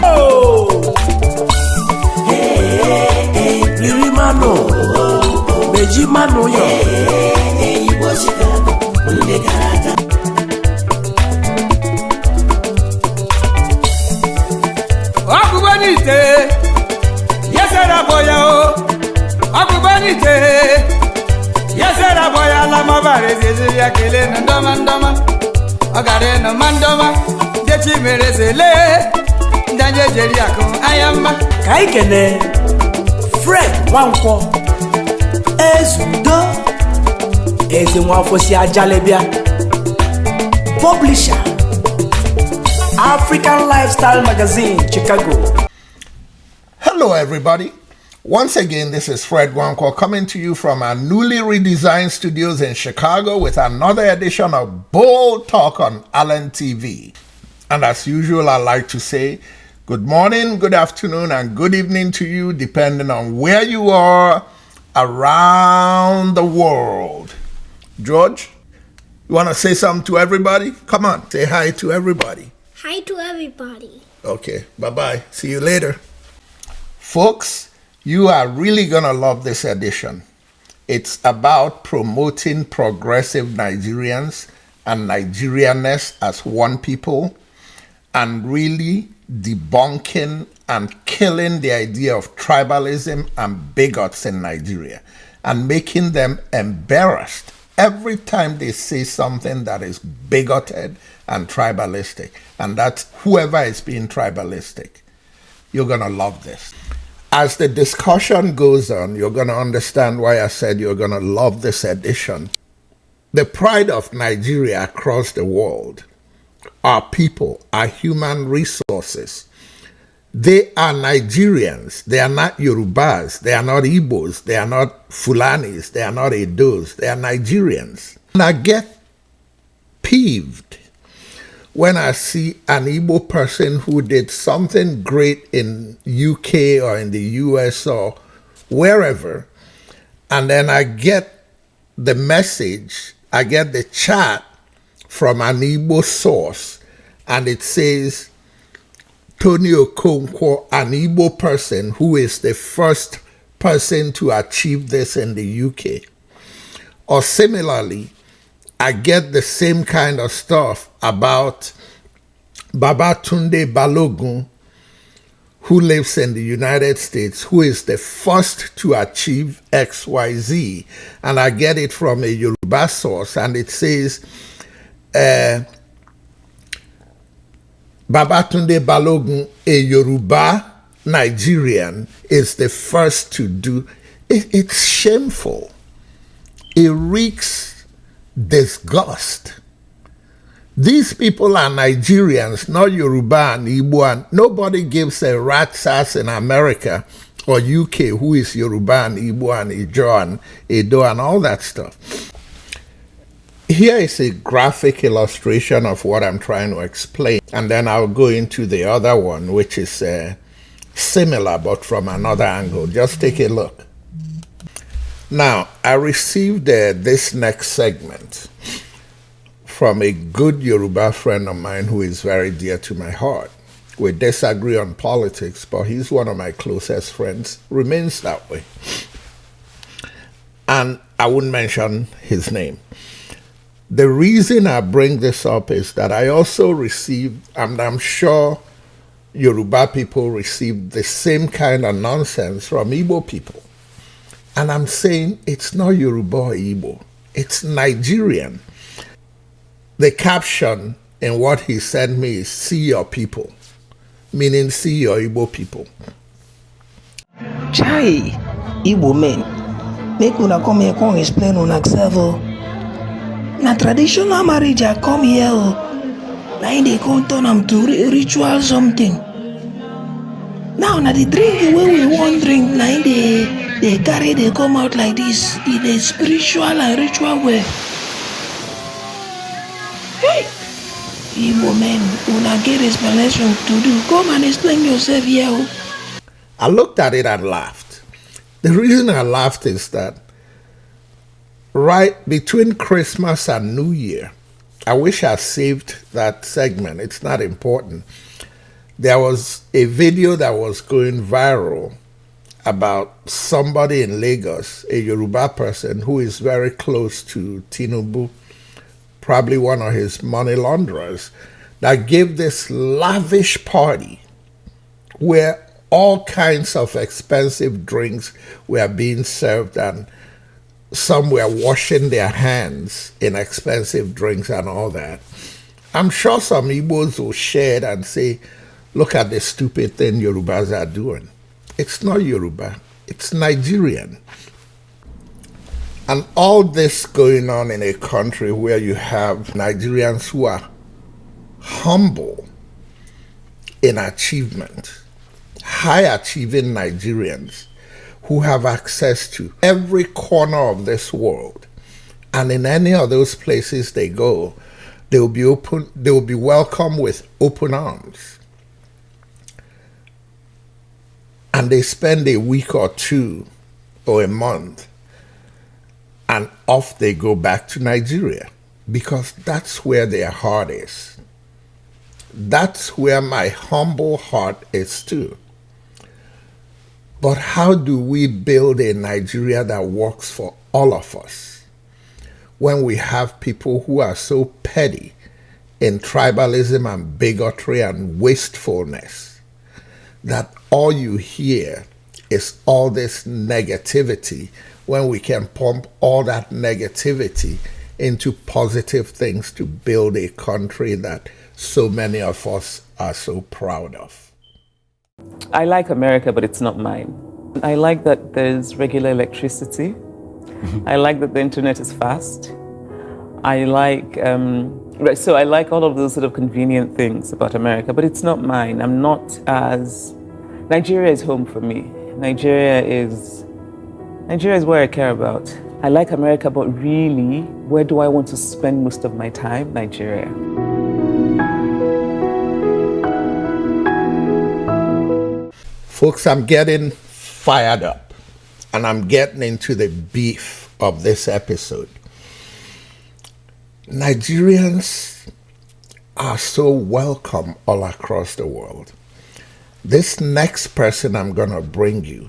Oh! Hey, Riri Mano, Beji Mano, hey, you was Akubanite, yes, Raboya, Akubanite, yes, Raboya, Lamavare, Zizia, Kelen, and Domandama, Agarena Mandama, Dechi Merezele, Danja Jeriaco, I am Kaikene, Fred Wanko, Esudo, Eziwafosia Jalebia, Publisher. African Lifestyle Magazine, Chicago. Hello, everybody. Once again, this is Fred Wanko coming to you from our newly redesigned studios in Chicago with another edition of Bold Talk on Allen TV. And as usual, I like to say good morning, good afternoon, and good evening to you, depending on where you are around the world. George, you want to say something to everybody? Come on, say hi to everybody. Hi to everybody. Okay, bye-bye. See you later. Folks, you are really going to love this edition. It's about promoting progressive Nigerians and Nigerianness as one people and really debunking and killing the idea of tribalism and bigots in Nigeria and making them embarrassed every time they say something that is bigoted and tribalistic, and that's whoever is being tribalistic. You're going to love this. As the discussion goes on, you're going to understand why I said you're going to love this edition. The pride of Nigeria across the world, our people, our human resources. They are Nigerians. They are not Yorubas. They are not Igbos. They are not Fulanis. They are not Edos. They are Nigerians. And I get peeved when I see an Igbo person who did something great in UK or in the US or wherever, and then I get the message, I get the chat from an Igbo source, and it says, Tony Okonkwo, an Igbo person who is the first person to achieve this in the UK. Or similarly, I get the same kind of stuff about Babatunde Balogun, who lives in the United States, who is the first to achieve XYZ. And I get it from a Yoruba source, and it says, Babatunde Balogun, a Yoruba Nigerian, is the first to do it. It's shameful. It reeks disgust. These people are Nigerians, not Yoruba and Igbo, and nobody gives a rat's ass in America or UK who is Yoruba and Igbo and Ijo and Edo and all that stuff. Here is a graphic illustration of what I'm trying to explain, and then I'll go into the other one, which is similar but from another angle. Just take a look. Now, I received this next segment from a good Yoruba friend of mine who is very dear to my heart. We disagree on politics, but he's one of my closest friends, remains that way. And I wouldn't mention his name. The reason I bring this up is that I also received, and I'm sure Yoruba people received the same kind of nonsense from Igbo people. And I'm saying it's not Yoruba or Igbo, it's Nigerian. The caption in what he sent me is "See your people," meaning see your Igbo people. Chai, Igbo men, make una come here, come explain una self. Na traditional marriage I come here, now they come turn am to ritual something. Now na the drink wey we want drink, now they carry, they come out like this in a spiritual and ritual way. Hey, Igbo men, una get explanation to do. Come and explain yourself here. I looked at it and laughed. The reason I laughed is that right between Christmas and New Year, I wish I saved that segment. It's not important. There was a video that was going viral about somebody in Lagos, a Yoruba person who is very close to Tinubu, probably one of his money launderers, that gave this lavish party where all kinds of expensive drinks were being served, and some were washing their hands in expensive drinks and all that. I'm sure some Igbos will share it and say, look at the stupid thing Yorubas are doing. It's not Yoruba, it's Nigerian. And all this going on in a country where you have Nigerians who are humble in achievement, high achieving Nigerians who have access to every corner of this world. And in any of those places they go, they will be welcomed with open arms. And they spend a week or two or a month, and off they go back to Nigeria, because that's where their heart is. That's where my humble heart is too. But how do we build a Nigeria that works for all of us when we have people who are so petty in tribalism and bigotry and wastefulness that all you hear is all this negativity, when we can pump all that negativity into positive things to build a country that so many of us are so proud of? I like America, but it's not mine. I like that there's regular electricity. I like that the internet is fast. I like I like all of those sort of convenient things about America, but it's not mine. Nigeria is home for me. Nigeria is where I care about. I like America, but really, where do I want to spend most of my time? Nigeria. Folks, I'm getting fired up, and I'm getting into the beef of this episode. Nigerians are so welcome all across the world. This next person I'm going to bring you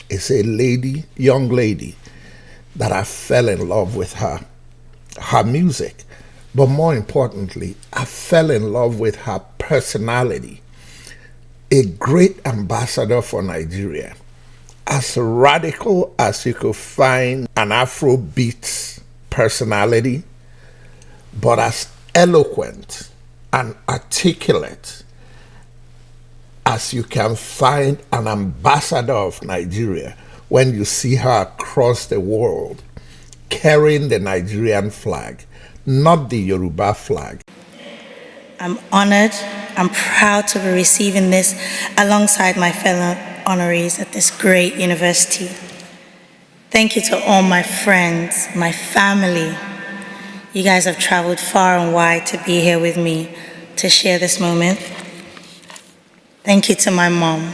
is a young lady, that I fell in love with her music. But more importantly, I fell in love with her personality. A great ambassador for Nigeria, as radical as you could find an Afrobeat personality, but as eloquent and articulate as you can find an ambassador of Nigeria when you see her across the world carrying the Nigerian flag, not the Yoruba flag. I'm honored, I'm proud to be receiving this alongside my fellow honorees at this great university. Thank you to all my friends, my family. You guys have traveled far and wide to be here with me to share this moment. Thank you to my mom,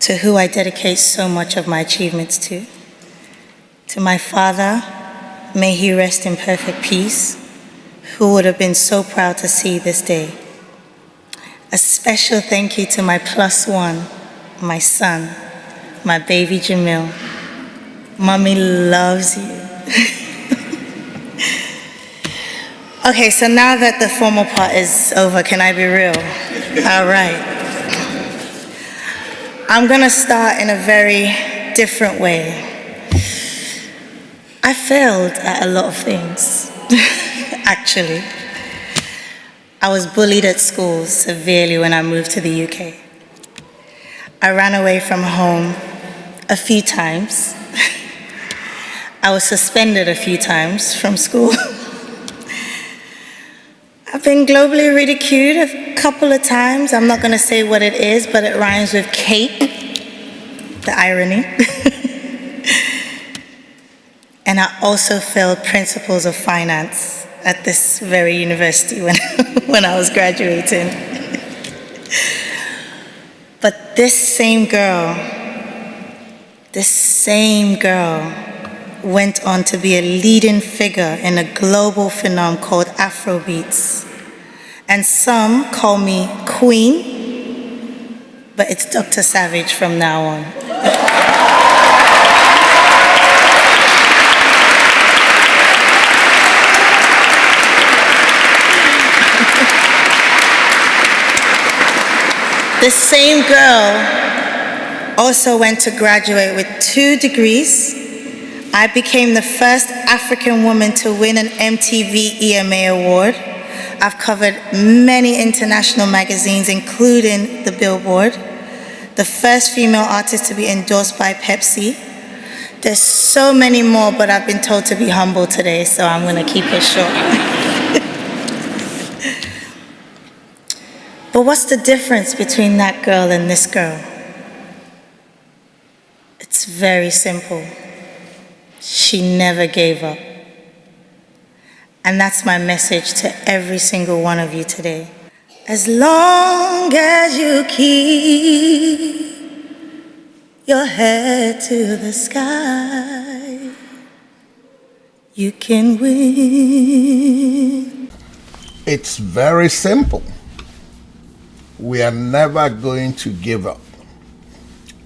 to who I dedicate so much of my achievements to. To my father, may he rest in perfect peace, who would have been so proud to see this day. A special thank you to my +1, my son, my baby Jamil. Mommy loves you. Okay, so now that the formal part is over, can I be real? All right. I'm gonna start in a very different way. I failed at a lot of things, actually. I was bullied at school severely when I moved to the UK. I ran away from home a few times. I was suspended a few times from school. I've been globally ridiculed a couple of times. I'm not gonna say what it is, but it rhymes with cake, the irony. And I also failed principles of finance at this very university when I was graduating. But this same girl went on to be a leading figure in a global phenomenon called Afrobeats. And some call me Queen, but it's Dr. Savage from now on. The same girl also went to graduate with 2 degrees. I became the first African woman to win an MTV EMA award. I've covered many international magazines, including the Billboard. The first female artist to be endorsed by Pepsi. There's so many more, but I've been told to be humble today, so I'm gonna keep it short. But what's the difference between that girl and this girl? It's very simple. She never gave up. And that's my message to every single one of you today. As long as you keep your head to the sky, you can win. It's very simple. We are never going to give up.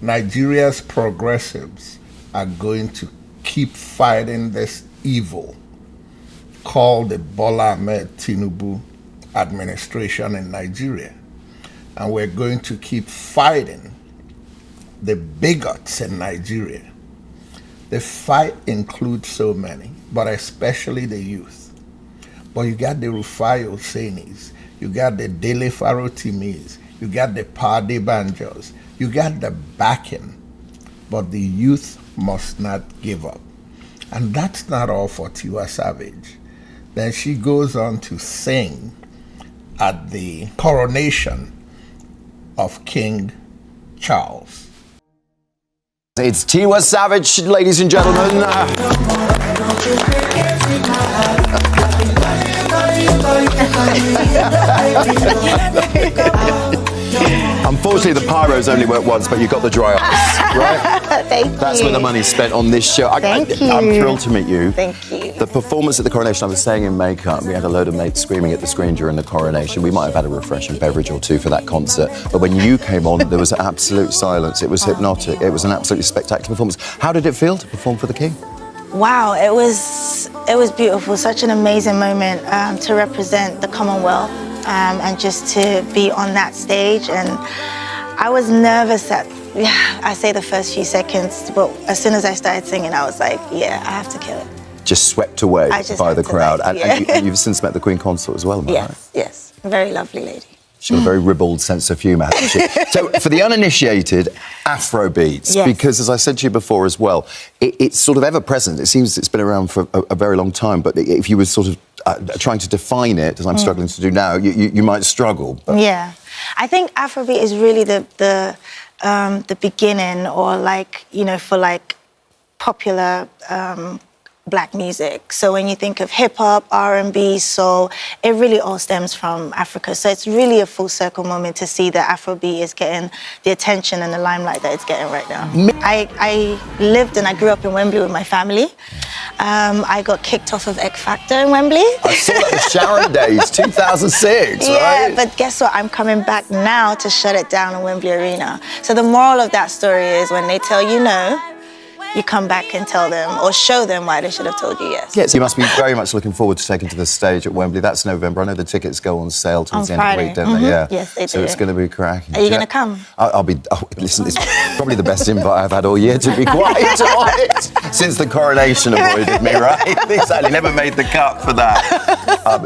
Nigeria's progressives are going to keep fighting this evil called the Bola Ahmed Tinubu administration in Nigeria. And we're going to keep fighting the bigots in Nigeria. The fight includes so many, but especially the youth. But you got the Rufai Hoseinis, you got the Dele Farotimis, you got the Pade Banjos, you got the backing, but the youth must not give up. And that's not all for Tiwa Savage. Then she goes on to sing at the coronation of King Charles. It's Tiwa Savage, ladies and gentlemen. Unfortunately, the pyros only work once, but you got the dry ice, right? Thank you. That's where the money's spent on this show. Thank you. I'm thrilled to meet you. Thank you. The performance at the coronation, I was saying in makeup, we had a load of mates screaming at the screen during the coronation. We might have had a refreshing beverage or two for that concert, but when you came on, there was absolute silence. It was hypnotic. It was an absolutely spectacular performance. How did it feel to perform for the King? Wow, it was beautiful. Such an amazing moment to represent the Commonwealth and just to be on that stage. And I was nervous I say the first few seconds, but as soon as I started singing, I was like, yeah, I have to kill it. Just swept away by the crowd. Yeah. And you've since met the Queen Consort as well, am I right? Yes, very lovely lady. She's got a very ribald sense of humour, hasn't she? So, for the uninitiated, Afrobeats, Yes. because as I said to you before as well, it's sort of ever-present. It seems it's been around for a very long time, but if you were sort of trying to define it, as I'm struggling to do now, you might struggle. But... Yeah, I think Afrobeat is really the beginning, or like, you know, for like popular Black music. So when you think of hip hop, R&B, soul, it really all stems from Africa. So it's really a full circle moment to see that Afrobeat is getting the attention and the limelight that it's getting right now. I lived and I grew up in Wembley with my family. I got kicked off of X Factor in Wembley. I saw that was Sharon Days, 2006, yeah, right? but guess what? I'm coming back now to shut it down in Wembley Arena. So the moral of that story is when they tell you no, you come back and tell them or show them why they should have told you yes. Yes, you must be very much looking forward to taking to the stage at Wembley. That's November. I know the tickets go on sale towards the end of the week, don't they? Yeah. Yes, they do. So it's going to be cracking. Are you going to come? I'll be... Oh, listen, it's probably the best invite I've had all year, to be quite honest. Since the coronation avoided me, right? Exactly, never made the cut for that.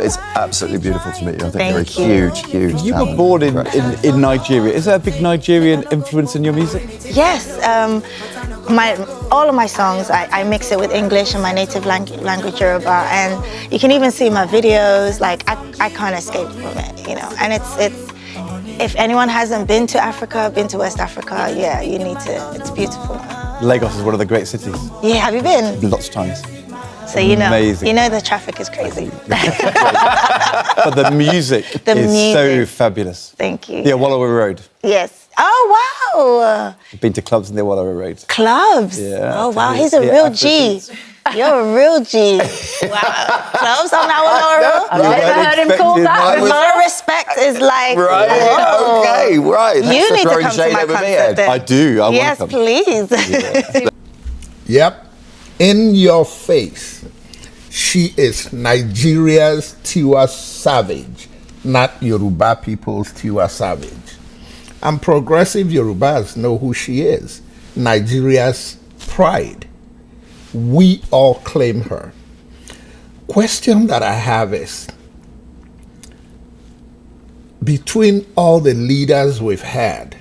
It's absolutely beautiful to meet you. I think you're a huge, huge You talent. were born in Nigeria. Is there a big Nigerian influence in your music? Yes. All of my songs, I mix it with English and my native language Yoruba, and you can even see my videos. Like I can't escape from it, you know. And it's if anyone hasn't been to Africa, been to West Africa, yeah, you need to. It's beautiful. Lagos is one of the great cities. Yeah, have you been? Lots of times. So you know, Amazing. you know the traffic is crazy. But the music is so fabulous. Thank you. The Awolowo Road. Yes. Oh wow. I've been to clubs in the Awolowo Road. Clubs. Yeah. Oh wow, he's a real G. You're a real G. Wow. Close on that one, Laura. Never heard him call that. My respect is like, Right, whoa. okay, right. You need to throwing come to shade my over me, concert Ed. then. I do. I Yes, want to come. please. Yep, in your face. She is Nigeria's Tiwa Savage, not Yoruba people's Tiwa Savage. And progressive Yorubas know who she is, Nigeria's pride. We all claim her. Question that I have is, between all the leaders we've had,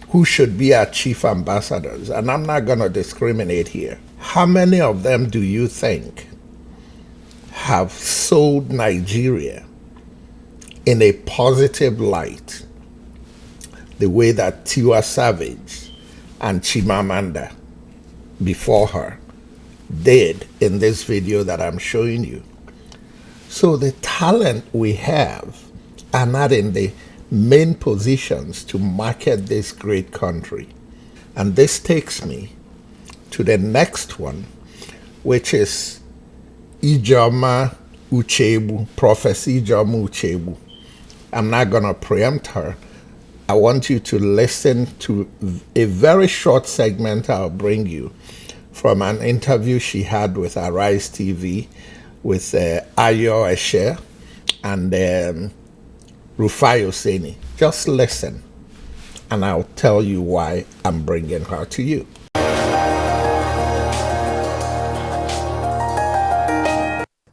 who should be our chief ambassadors, and I'm not going to discriminate here, how many of them do you think have sold Nigeria in a positive light the way that Tiwa Savage and Chimamanda before her did in this video that I'm showing you? So the talent we have are not in the main positions to market this great country. And this takes me to the next one, which is Ijoma Uchebu, Professor Ijoma Uchebu. I'm not going to preempt her. I want you to listen to a very short segment I'll bring you from an interview she had with Arise TV with Ayo Eshe and Rufai Oseni. Just listen, and I'll tell you why I'm bringing her to you.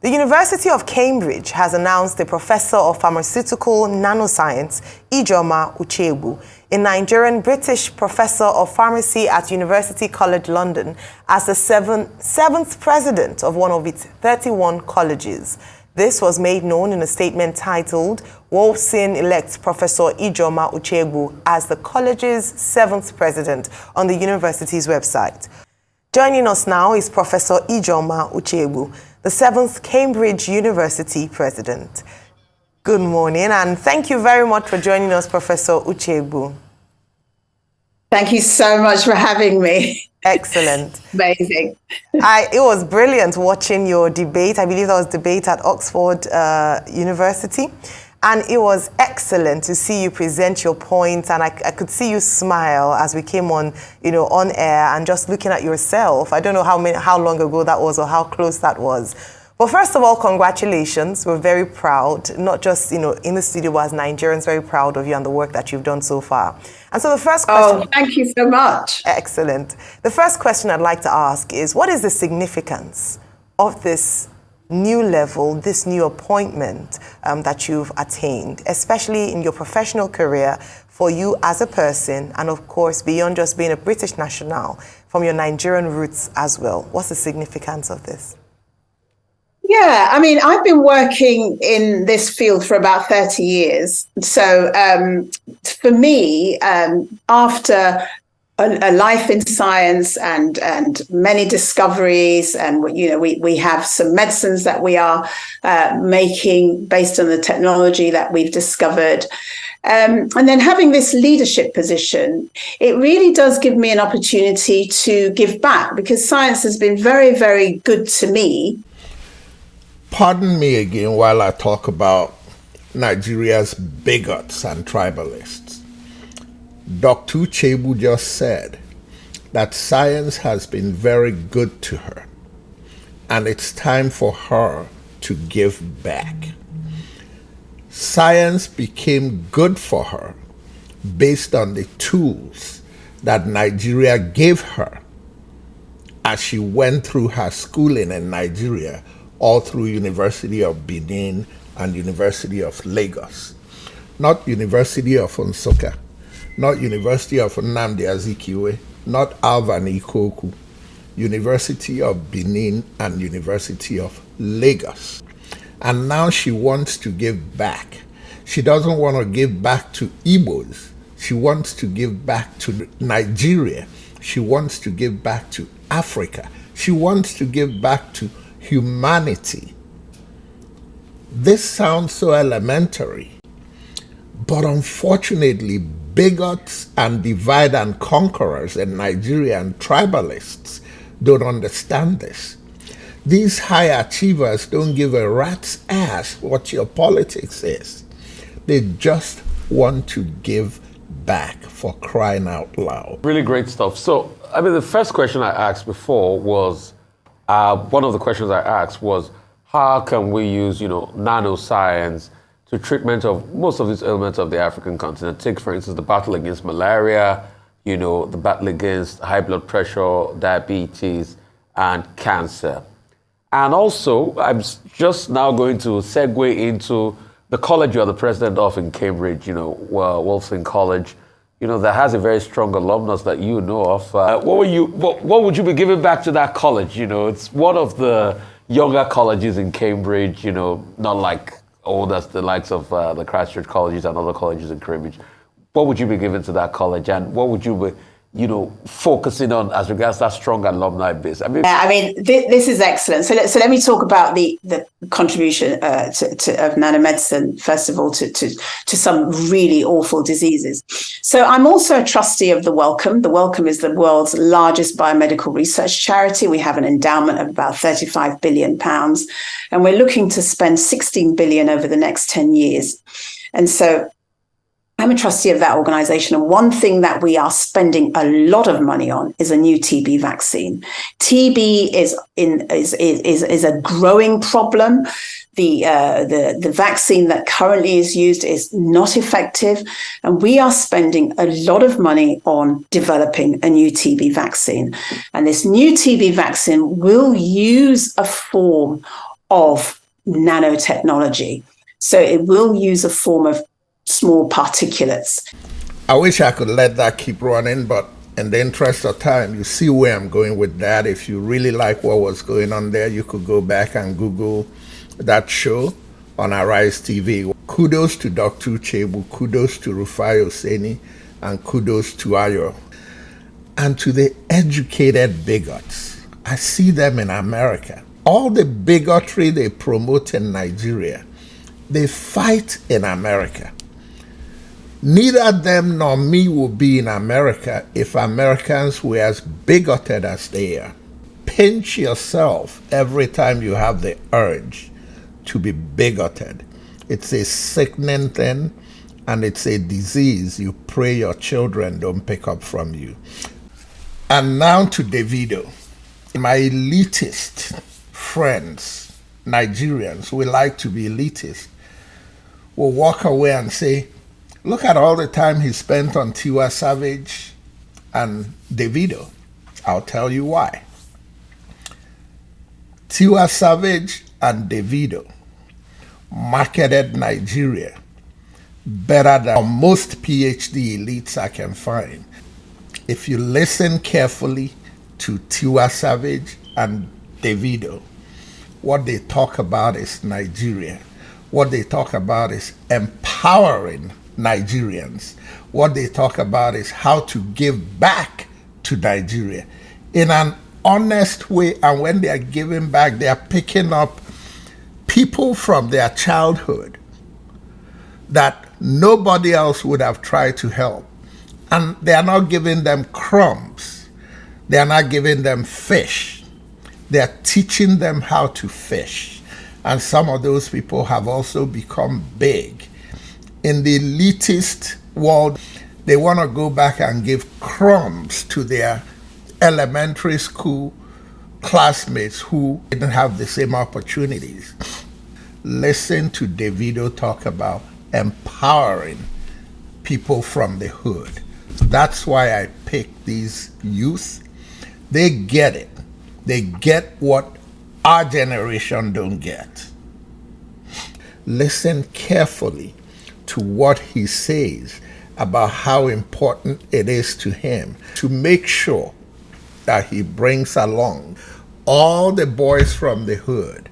The University of Cambridge has announced the Professor of Pharmaceutical Nanoscience, Ijoma Uchebu, a Nigerian-British Professor of Pharmacy at University College London, as the seventh president of one of its 31 colleges. This was made known in a statement titled, Wolfson elects Professor Ijoma Uchebu as the college's 7th president on the university's website. Joining us now is Professor Ijoma Uchebu, the 7th Cambridge University president. Good morning, and thank you very much for joining us, Professor Uchebu. Thank you so much for having me. Excellent. Amazing. It was brilliant watching your debate. I believe that was debate at Oxford University. And it was excellent to see you present your points, and I could see you smile as we came on, on air, and just looking at yourself. I don't know how long ago that was or how close that was. But first of all, congratulations. We're very proud, not just, in the studio, but as Nigerians, very proud of you and the work that you've done so far. And so the first question... Oh, thank you so much. Excellent. The first question I'd like to ask is, what is the significance of this new level, this new appointment that you've attained, especially in your professional career, for you as a person, and of course, beyond just being a British national, from your Nigerian roots as well? What's the significance of this? Yeah, I mean, I've been working in this field for about 30 years. So for me, after a life in science and many discoveries, and we have some medicines that we are making based on the technology that we've discovered, and then having this leadership position, it really does give me an opportunity to give back, because science has been very, very good to me. Pardon me again while I talk about Nigeria's bigots and tribalists. Dr. Uchebu just said that science has been very good to her, and it's time for her to give back. Science became good for her based on the tools that Nigeria gave her as she went through her schooling in Nigeria, all through University of Benin and University of Lagos. Not University of Nsukka, not University of Nnamdi Azikiwe, not Alvan Ikoku, University of Benin and University of Lagos. And now she wants to give back. She doesn't want to give back to Igbos. She wants to give back to Nigeria. She wants to give back to Africa. She wants to give back to humanity. This sounds so elementary, but unfortunately, bigots and divide and conquerors in Nigeria and tribalists don't understand this. These high achievers don't give a rat's ass what your politics is. They just want to give back, for crying out loud. Really great stuff. So, I mean, the first question I asked before was, one of the questions I asked was, how can we use, nanoscience to treatment of most of these ailments of the African continent? Take, for instance, the battle against malaria, the battle against high blood pressure, diabetes, and cancer. And also, I'm just now going to segue into the college you are the president of in Cambridge, Wolfson College, that has a very strong alumnus that you know of. What would you be giving back to that college? It's one of the younger colleges in Cambridge, not like old as the likes of the Christchurch colleges and other colleges in Cambridge. What would you be giving to that college, and what would you be, focusing on as regards that strong alumni base? This is excellent. So let me talk about the contribution of nanomedicine, first of all, to some really awful diseases. So I'm also a trustee of the Wellcome. The Wellcome is the world's largest biomedical research charity. We have an endowment of about £35 billion, and we're looking to spend £16 billion over the next 10 years. And so I'm a trustee of that organization, and one thing that we are spending a lot of money on is a new TB vaccine. TB is a growing problem. The vaccine that currently is used is not effective, and we are spending a lot of money on developing a new TB vaccine. And this new TB vaccine will use a form of nanotechnology. So it will use a form of small particulates. I wish I could let that keep running, but in the interest of time, you see where I'm going with that. If you really like what was going on there, you could go back and Google that show on Arise TV. Kudos to Dr. Uchegbu, kudos to Rufai Oseni, and kudos to Ayo. And to the educated bigots. I see them in America. All the bigotry they promote in Nigeria, they fight in America. Neither them nor me will be in America if Americans were as bigoted as they are. Pinch yourself every time you have the urge to be bigoted. It's a sickening thing, and it's a disease you pray your children don't pick up from you. And now to Davido. My elitist friends, Nigerians, we like to be elitist, will walk away and say, look at all the time he spent on Tiwa Savage and Davido. I'll tell you why. Tiwa Savage and Davido marketed Nigeria better than most PhD elites I can find. If you listen carefully to Tiwa Savage and Davido, what they talk about is Nigeria. What they talk about is empowering Nigerians. What they talk about is how to give back to Nigeria in an honest way. And when they are giving back, they are picking up people from their childhood that nobody else would have tried to help. And they are not giving them crumbs. They are not giving them fish. They are teaching them how to fish. And some of those people have also become big. In the elitist world, they want to go back and give crumbs to their elementary school classmates who didn't have the same opportunities. Listen to Davido talk about empowering people from the hood. That's why I pick these youth. They get it. They get what our generation don't get. Listen carefully to what he says about how important it is to him to make sure that he brings along all the boys from the hood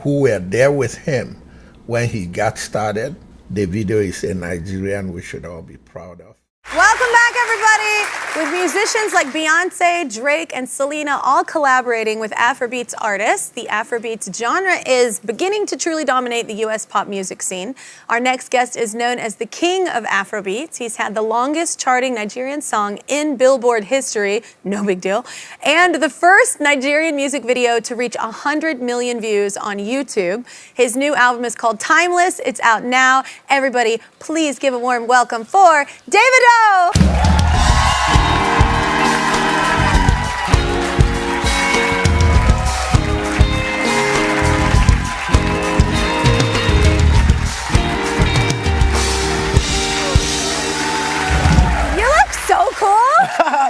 who were there with him when he got started. Davido is a Nigerian we should all be proud of. Welcome back, everybody. With musicians like Beyonce, Drake, and Selena all collaborating with Afrobeats artists, the Afrobeats genre is beginning to truly dominate the U.S. pop music scene. Our next guest is known as the king of Afrobeats. He's had the longest charting Nigerian song in Billboard history, no big deal, and the first Nigerian music video to reach 100 million views on YouTube. His new album is called Timeless. It's out now. Everybody, please give a warm welcome for Davido!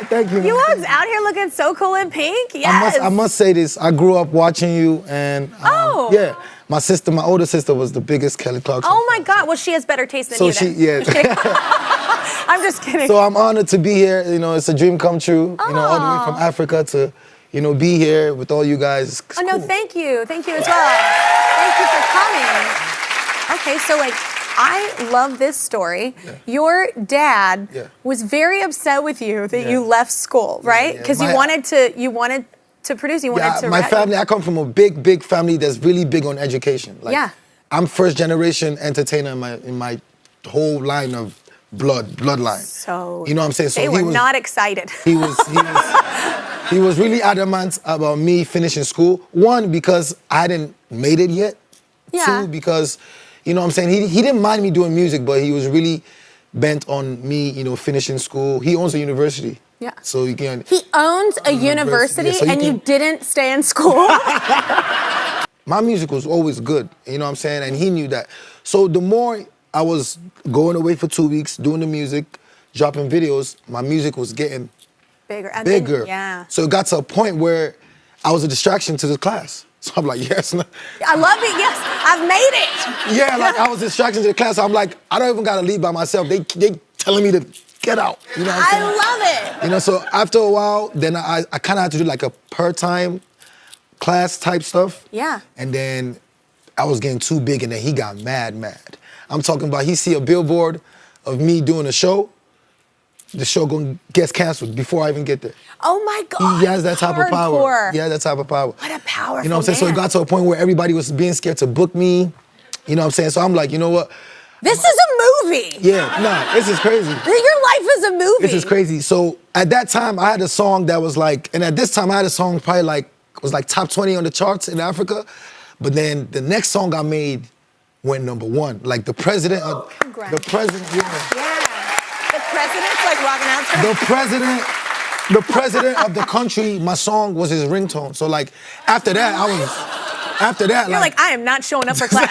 Thank you. You was out here looking so cool in pink. Yes. I must say this. I grew up watching you, and yeah, my older sister, was the biggest Kelly Clarkson. Oh my God! Well, she has better taste than you. So then. I'm just kidding. So I'm honored to be here. You know, it's a dream come true. You know, all the way from Africa to, be here with all you guys. It's no, cool. thank you as well. Thank you for coming. Okay, so I love this story. Yeah. Your dad was very upset with you that you left school, right? Because you wanted to produce. You wanted to. My family. I come from a big family that's really big on education. Like, I'm first generation entertainer in my whole line of bloodline. So you know what I'm saying? So they were not excited. He was really adamant about me finishing school. One, because I hadn't made it yet. Yeah. Two, because you know what I'm saying? He didn't mind me doing music, but he was really bent on me, finishing school. He owns a university. Yeah. So you can. He owns a university, and you didn't stay in school? My music was always good, you know what I'm saying? And he knew that. So the more I was going away for 2 weeks, doing the music, dropping videos, my music was getting bigger. Then, so it got to a point where I was a distraction to the class. So I'm like, yes. I love it. Yes, I've made it. Yeah, like I was distracted to the class. So I'm like, I don't even gotta leave by myself. They telling me to get out. You know what I'm saying? I love it. So after a while, then I kind of had to do like a per-time class type stuff. Yeah. And then I was getting too big, and then he got mad. I'm talking about he see a billboard of me doing a show. The show gets canceled before I even get there. Oh my God. He has that type of power. Yeah, that type of power. What a powerful You know what I'm saying? So it got to a point where everybody was being scared to book me. You know what I'm saying? So I'm like, you know what? This is a movie. Yeah, this is crazy. Your life is a movie. This is crazy. So at that time, I had a song that was like, and at this time, I had a song probably was like top 20 on the charts in Africa. But then the next song I made went #1. Like the president of the president. Yeah. The president's like rocking out. The president of the country, my song was his ringtone. So like after that, You're like, I am not showing up for class.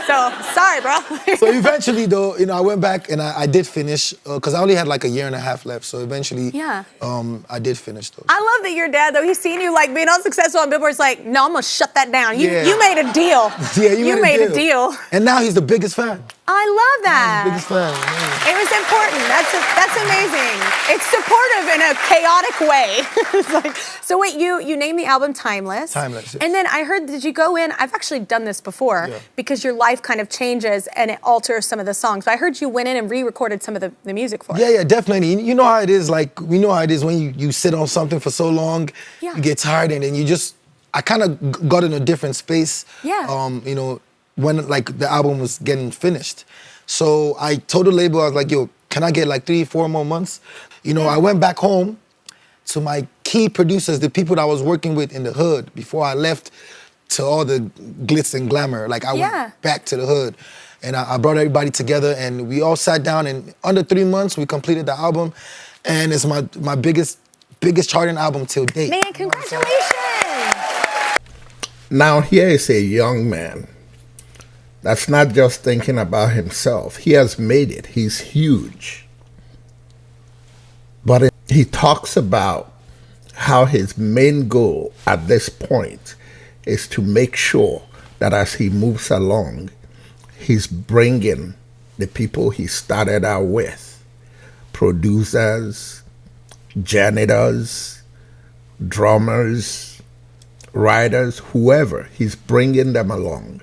So sorry, bro. So eventually though, I went back and I did finish because I only had like a year and a half left. So eventually, I did finish those. I love that your dad though, he's seen you like being unsuccessful on Billboard. It's like, no, I'm gonna shut that down. You made a deal. Yeah, you made a deal. And now he's the biggest fan. I love that. Biggest fan. Yeah. It was important. That's amazing. It's supportive in a chaotic way. It's like, so wait, you named the album Timeless. Timeless. Yes. And then I heard, did you go in? I've actually done this before because your life kind of changes and it alters some of the songs. But I heard you went in and re-recorded some of the music for it. Yeah, definitely. You know how it is. Like we know how it is when you sit on something for so long, you get tired, and then I kind of got in a different space. Yeah. When like the album was getting finished. So I told the label, I was like, yo, can I get like 3-4 more months? I went back home to my key producers, the people that I was working with in the hood before I left to all the glitz and glamour. Like I went back to the hood and I brought everybody together and we all sat down, and under 3 months we completed the album, and it's my biggest charting album till date. Man, congratulations. Now here is a young man that's not just thinking about himself. He has made it. He's huge. But he talks about how his main goal at this point is to make sure that as he moves along, he's bringing the people he started out with, producers, janitors, drummers, writers, whoever, he's bringing them along.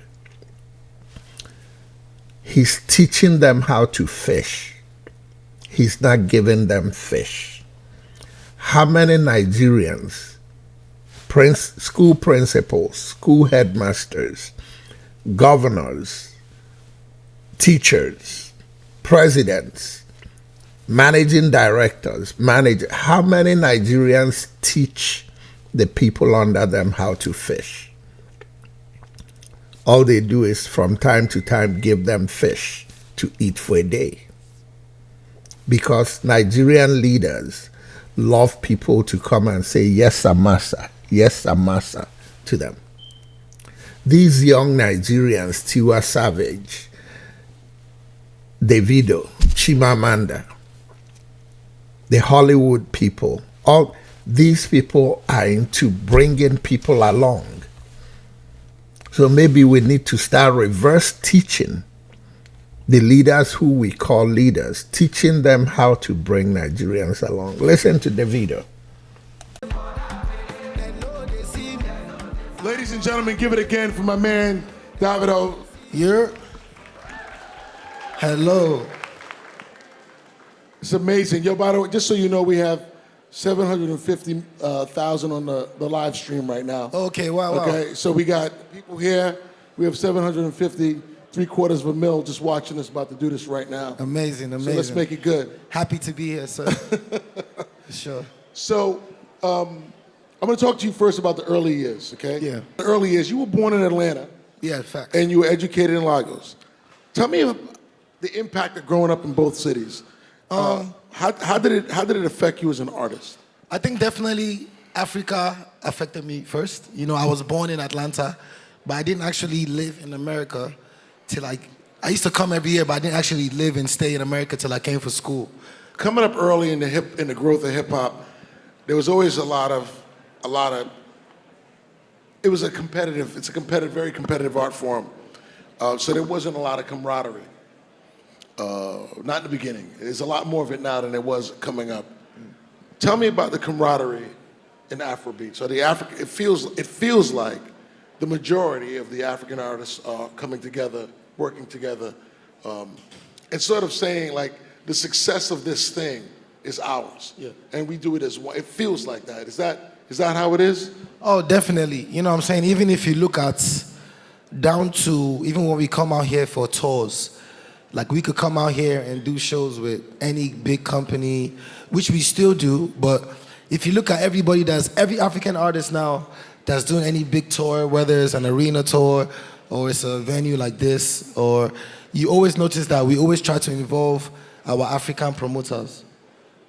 He's teaching them how to fish. he's not giving them fish? How many Nigerians, school principals, school headmasters, governors, teachers, presidents, managing directors, how many Nigerians teach the people under them how to fish? All they do is from time to time give them fish to eat for a day. Because Nigerian leaders love people to come and say, yes, sir, master, to them. These young Nigerians, Tiwa Savage, Davido, Chimamanda, the Hollywood people, all these people are into bringing people along. So maybe we need to start reverse teaching the leaders who we call leaders, teaching them how to bring Nigerians along. Listen to Davido. Ladies and gentlemen, give it again for my man, Davido. Here. Hello. It's amazing. Yo, by the way, just so you know, we have 750,000 on the live stream right now. Okay, wow. Okay, so we got people here. We have 750, 750,000 just watching us, about to do this right now. Amazing. So let's make it good. Happy to be here, sir. For sure. So, I'm going to talk to you first about the early years, okay? Yeah. The early years. You were born in Atlanta. Yeah, fact. And you were educated in Lagos. Tell me the impact of growing up in both cities. How did it affect you as an artist? I think definitely Africa affected me first. You know, I was born in Atlanta, but I didn't actually live in America till I used to come every year, but I didn't actually live and stay in America till I came for school. Coming up early in the growth of hip hop, there was always a lot of. It's a very competitive art form. So there wasn't a lot of camaraderie. Not in the beginning. There's a lot more of it now than there was coming up. Tell me about the camaraderie in Afrobeat. So it feels like the majority of the African artists are coming together, working together, and sort of saying like the success of this thing is ours, and we do it as one. It feels like that. Is that how it is? Oh, definitely. You know what I'm saying? Even if you look at down to even when we come out here for tours. Like we could come out here and do shows with any big company, which we still do. But if you look at every African artist now that's doing any big tour, whether it's an arena tour or it's a venue like this, or you always notice that we always try to involve our African promoters.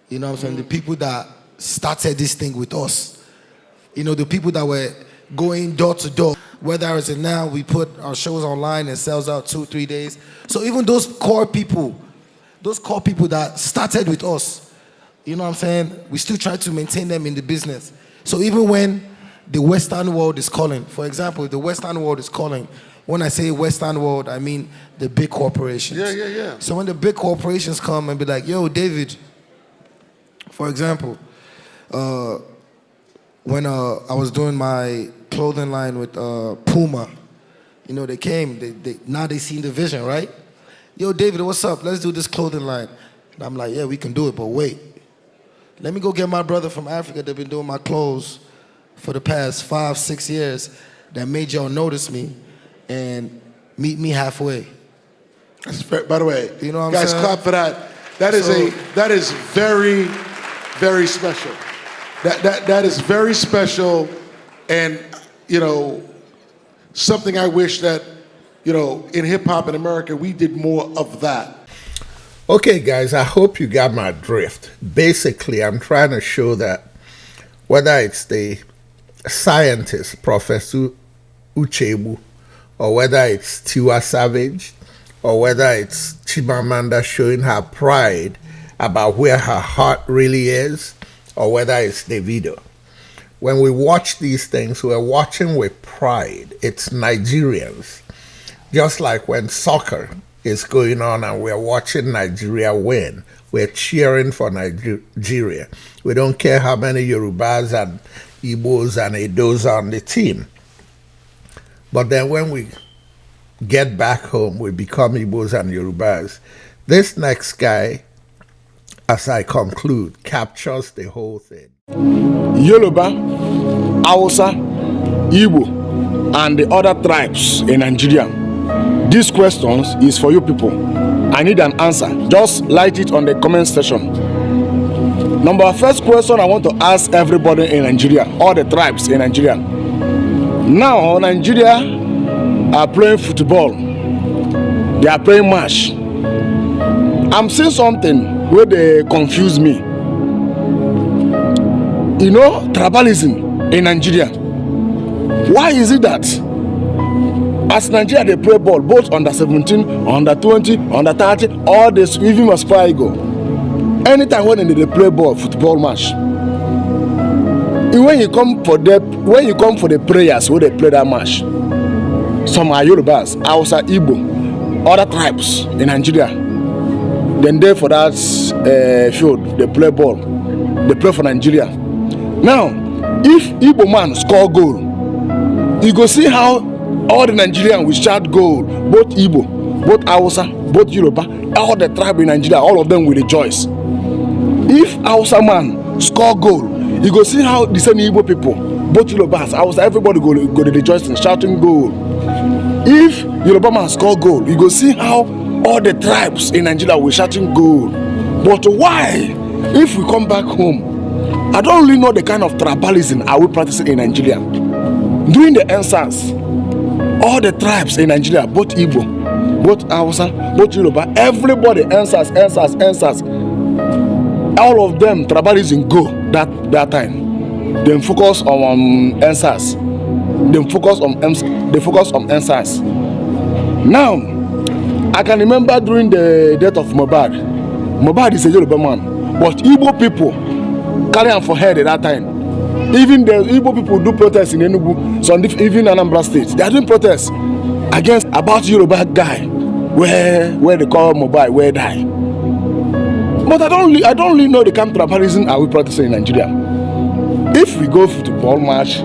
You know what I'm saying? The people that started this thing with us. You know, the people that were going door to door. Whether it's now we put our shows online and sells out 2-3 days. So even those core people that started with us, you know what I'm saying? We still try to maintain them in the business. So even when the Western world is calling, for example, if the Western world is calling, when I say Western world, I mean the big corporations. Yeah. So when the big corporations come and be like, yo, David, for example, when I was doing my clothing line with Puma, you know, they came, now they seen the vision, right? Yo, David, what's up? Let's do this clothing line. And I'm like, yeah, we can do it, but wait. Let me go get my brother from Africa that's been doing my clothes for the past 5-6 years that made y'all notice me and meet me halfway. That's fair. By the way, you know what I'm guys, saying? clap for that. That is very, very special. That is very special, and you know, something I wish that, you know, in hip hop in America we did more of that. Okay, guys, I hope you got my drift. Basically, I'm trying to show that whether it's the scientist, Professor Uchebu, or whether it's Tiwa Savage, or whether it's Chimamanda showing her pride about where her heart really is, or whether it's Davido. When we watch these things, we're watching with pride. It's Nigerians. Just like when soccer is going on and we're watching Nigeria win, we're cheering for Nigeria. We don't care how many Yorubas and Igbos and Edos are on the team. But then when we get back home, we become Igbos and Yorubas. This next guy as I conclude, captures the whole thing. Yoruba, Hausa, Igbo, and the other tribes in Nigeria. This question is for you people. I need an answer. Just write it on the comment section. First question I want to ask everybody in Nigeria, all the tribes in Nigeria. Now, Nigeria are playing football. They are playing match. I'm seeing something where they confuse me. You know, tribalism in Nigeria. Why is it that as Nigeria they play ball, both under 17, under 20, under 30, all this even as far I go. Anytime when they play ball, football match, when you come for the prayers where they play that match, some are Yorubas, Hausa, Igbo, other tribes in Nigeria. Then there for that field, they play ball, they play for Nigeria. Now, if Igbo man score goal, you go see how all the Nigerians will shout goal, both Igbo, both Hausa, both Yoruba, all the tribe in Nigeria, all of them will rejoice. If Hausa man score goal, you go see how the same Igbo people, both Yorubas, Hausa, everybody go to rejoice and shouting goal. If Yoruba man score goal, you go see how all the tribes in Nigeria will shouting goal. But why, if we come back home, I don't really know the kind of tribalism I will practice in Nigeria. During the answers, all the tribes in Nigeria, both Igbo, both Hausa, both Yoruba, everybody answers. All of them tribalism go that time. They focus on answers. They focus on answers. Now, I can remember during the death of Mohbad. Mohbad is a Yoruba man, but Igbo people carry him for head at that time. Even the Igbo people do protests in Enugu, so even Anambra State, they are doing protests against about Yoruba guy where they call Mohbad where die. But I don't really know the kind of tribalism I will practice in Nigeria. If we go to the ball match,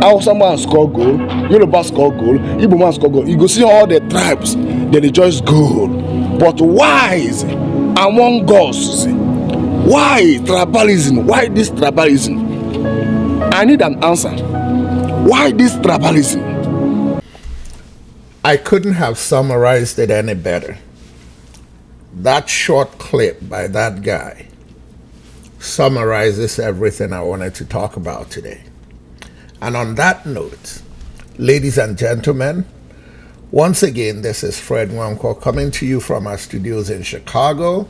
Hausa man score goal, Yoruba score goal, Igbo man score goal, you go see all the tribes they rejoice goal. But why is it among us? Why tribalism? Why this tribalism? I need an answer. Why this tribalism? I couldn't have summarized it any better. That short clip by that guy summarizes everything I wanted to talk about today. And on that note, ladies and gentlemen, once again, this is Fred Nwanko coming to you from our studios in Chicago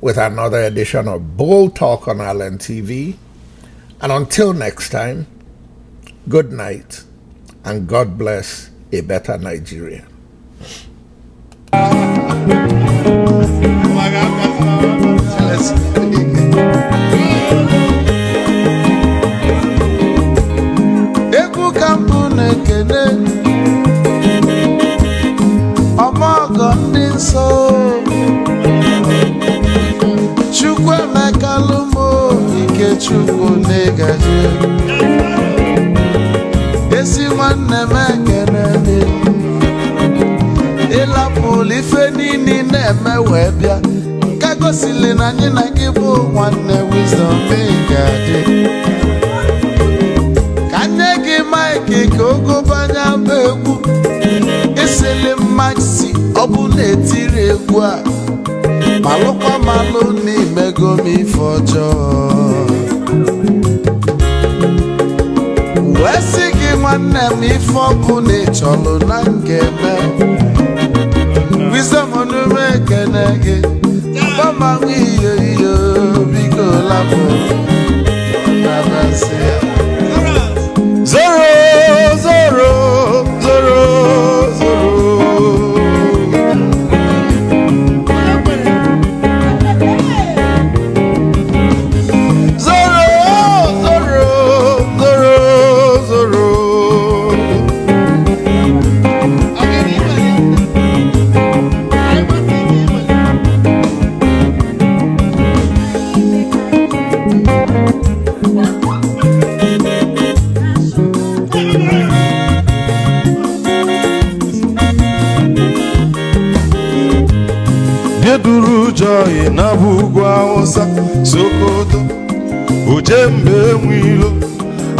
with another edition of Bold Talk on Island TV. And until next time, good night and God bless a better Nigeria. Egwu kampu na-ekene ọmọgọ ndị nsọ Chukwu emeka lumo ike Chukwu na-egaje esi nwanne m ekene ịlapụlụ ife niile na-eme wee bịa ka gosili na anyị na gị bụ nwanne wisdom ga-adị ka nye gị maịkị ka ogobanya bụ egwu isili mmaksi ọ bụ na-etiri egwu a malụkwa malụ n'imego m ife ọjọọ wee sị gị nwanne m ife ọbụ na ịchọlụ na ngeme wisdom onume ekene gị Mama iyo biko lapo nabasi zero zero zero zero Joy na bugwa Hausa, Sokoto, Ojembe Nwilo,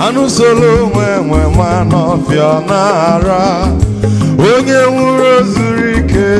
anụ solo nwe nwanọfịa n'ara, onye nwụrụ zuru ike.